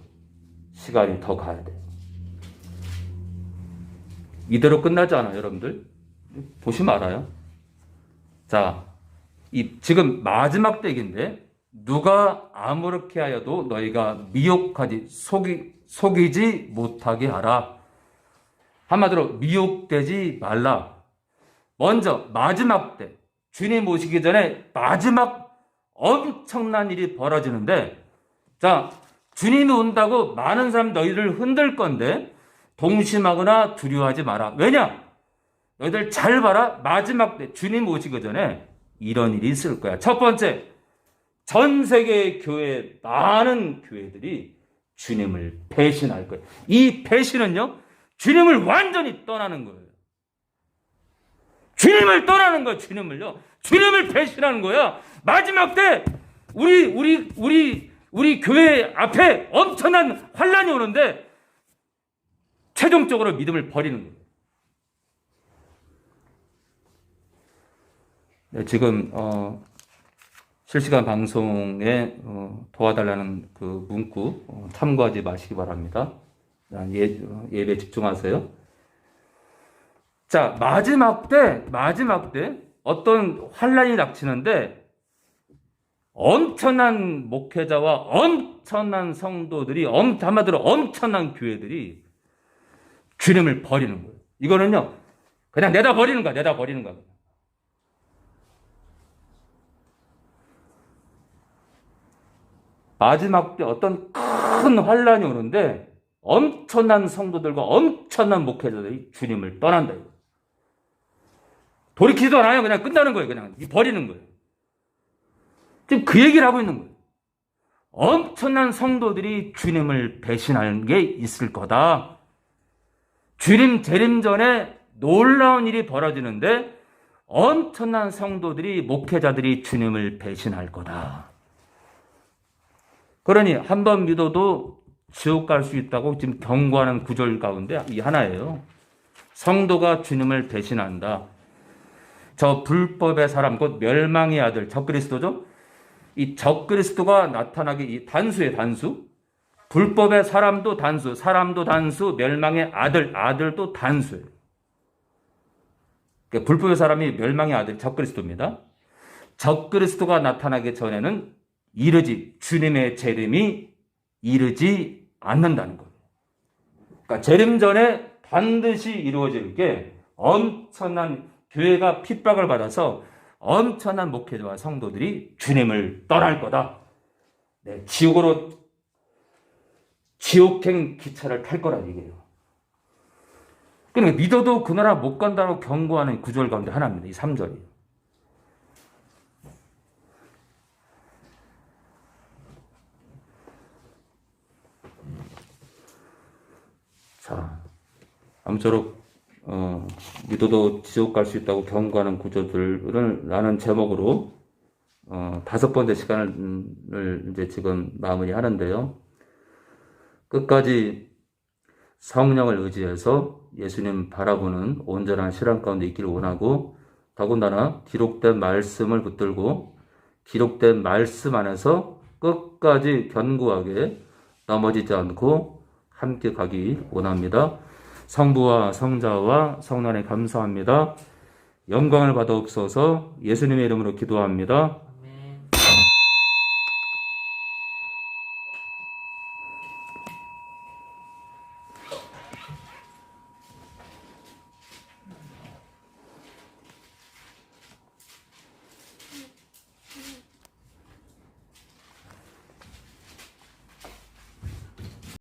시간이 더 가야 돼. 이대로 끝나지 않아요, 여러분들. 보시면 알아요. 자, 지금 마지막 때기인데 누가 아무렇게 하여도 너희가 미혹하지 속이지 못하게 하라. 한마디로 미혹되지 말라. 먼저 마지막 때 주님 오시기 전에 마지막 엄청난 일이 벌어지는데, 자, 주님이 온다고 많은 사람 너희를 흔들 건데 동심하거나 두려워하지 마라. 왜냐? 너희들 잘 봐라. 마지막 때 주님 오시기 전에 이런 일이 있을 거야. 첫 번째, 전 세계 교회 많은 교회들이 주님을 배신할 거예요. 이 배신은요, 주님을 완전히 떠나는 거예요. 주님을 떠나는 거예요. 주님을 배신하는 거야. 마지막 때 우리 교회 앞에 엄청난 환란이 오는데 최종적으로 믿음을 버리는 거예요. 네, 지금 실시간 방송에 도와달라는 그 문구 참고하지 마시기 바랍니다. 예배 집중하세요. 자, 마지막 때 어떤 환란이 닥치는데 엄청난 목회자와 엄청난 성도들이, 한마디로 엄청난 교회들이 주님을 버리는 거예요. 이거는요, 그냥 내다 버리는 거야. 마지막 때 어떤 큰 환란이 오는데 엄청난 성도들과 엄청난 목회자들이 주님을 떠난다. 돌이키지도 않아요. 그냥 끝나는 거예요. 그냥 버리는 거예요. 지금 그 얘기를 하고 있는 거예요. 엄청난 성도들이 주님을 배신하는 게 있을 거다. 주님 재림 전에 놀라운 일이 벌어지는데 엄청난 성도들이, 목회자들이 주님을 배신할 거다. 그러니 한 번 믿어도 지옥 갈 수 있다고 지금 경고하는 구절 가운데 이 하나예요. 성도가 주님을 배신한다. 저 불법의 사람, 곧 멸망의 아들, 적그리스도죠. 이 적그리스도가 나타나기, 이 단수의 단수. 불법의 사람도 단수, 멸망의 아들도 단수예요. 그러니까 불법의 사람이 멸망의 아들, 적그리스도입니다. 적그리스도가 나타나기 전에는 주님의 재림이 이르지 않는다는 거예요. 그러니까 재림 전에 반드시 이루어질 게 엄청난, 교회가 핍박을 받아서 엄청난 목회자와 성도들이 주님을 떠날 거다. 네, 지옥행 기차를 탈 거란 얘기예요. 그러니까 믿어도 그 나라 못 간다고 경고하는 구절 가운데 하나입니다. 이 3절이. 자, 아무쪼록 믿어도 지옥 갈 수 있다고 경고하는 구절들을 라는 제목으로 5번째 시간을 이제 지금 마무리 하는데요. 끝까지 성령을 의지해서 예수님 바라보는 온전한 신앙 가운데 있기를 원하고, 더군다나 기록된 말씀을 붙들고 기록된 말씀 안에서 끝까지 견고하게 넘어지지 않고 함께 가기 원합니다. 성부와 성자와 성령에 감사합니다. 영광을 받아옵소서. 예수님의 이름으로 기도합니다.